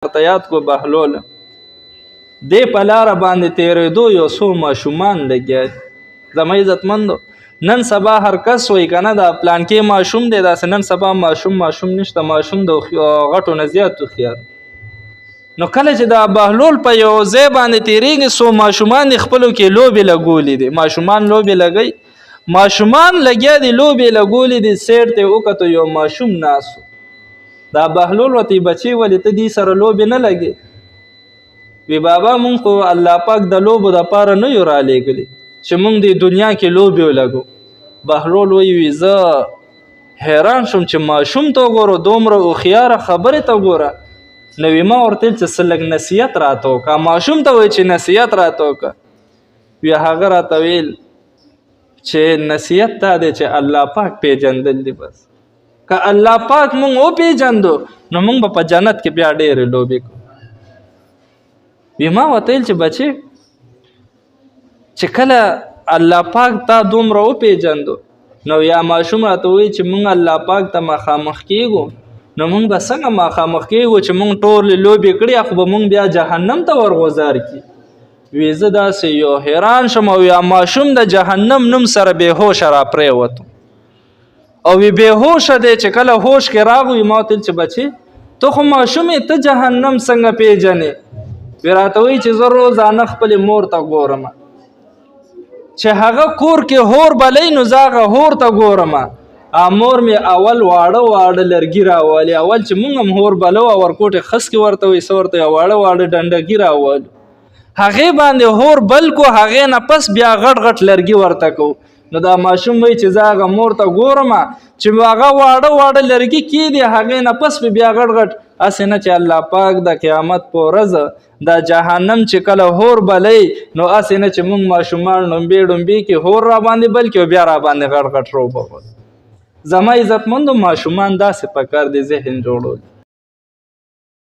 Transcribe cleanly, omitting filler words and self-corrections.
ورته یاد کو بهلوله دې په لاره باندې تېرېدو یو څو ماشومان لګیا دي زما عزتمندو نن سبا هر کس وایي که نه دا پلانکې ماشوم دی داسې نن سبا ماشوم نشته ماشوم د غټو نه زیات هوښیار نو کله چې دا بهلول په یو ځای باندې تېرېږي څو ماشومان د خپلو کې لوبې لګولې دي ماشومان لوبې لګوي ماشومان لګیا دي لوبې لګولې دي سیټ ته یې وکتو یو ماشوم ناست دا بهلول ورته بچی ولې ته دې سره لوبې نه لګې وی بابا مونږ خو الله پاک د لوبو دپاره نه یو رالیږلي چې مونږ د دنیا کې لوبې ولګو بهلول وی زه حیران شوم چې ماشوم ته وګوره دومره هوښیاره خبرې ته وګوره نو وی ما ورته ویل چې څه لږ نصیحت راته وکړه ماشوم ته وایي چې نصیحت راته وکړه وی هغه راته ویل چې نصیحت دا دی چې الله پاک پیژندل دي بس که الله پاک مونږ وپېژندو نو مونږ به په جنت کې بیا ډېرې لوبې کوو وی ما ورته ویل چې بچې چې کله الله پاک تا دومره وپېژندو نو یا ماشوم راته وایي چې مونږ الله پاک ته مخامخ کېږو نو مونږ به څنګه مخامخ کېږو چې مونږ ټولې لوبې کړي خو به مونږ بیا جهنم ته ورغوځار کړي وی زه داسې یو حیران شم او یا ماشوم د جهنم نوم سره بېهوشه را پرېوتو او وی بېهوشه دی چې کله هوش کې راغی ما ورته ویل چې بچې ته خو ماشوم یې ته جهنم څنګه پېژنې وی راته وایي چې زه روزانه خپلې مور ته ګورم چې هغه کور کې هور بلی نو زه هغه هور ته ګورم مور مې اول واړه لرګي راولي اول چې مونږ هم هور بلو او ورکوټې خسکې ورته وایي څه ورته واړه ډنډګي راولو هغې باندې هور بل کو هغې نه پس بیا غټ لرګي ورته کو نو دا ماشوم وایي چې زه هغه مور ته ګورم چې هغه واړه لرګي کېدي هغې نه پس بیا غټ هسې نه چې الله پاک د قیامت په ورځ دا جهنم چې کله هور بلی نو هسې نه چې مونږ ماشومان ډومبې کې هور را باندې بلکې بیا را باندې غټ روبه زما عزتمندو ماشومان داسې پکار دي ذهن جوړول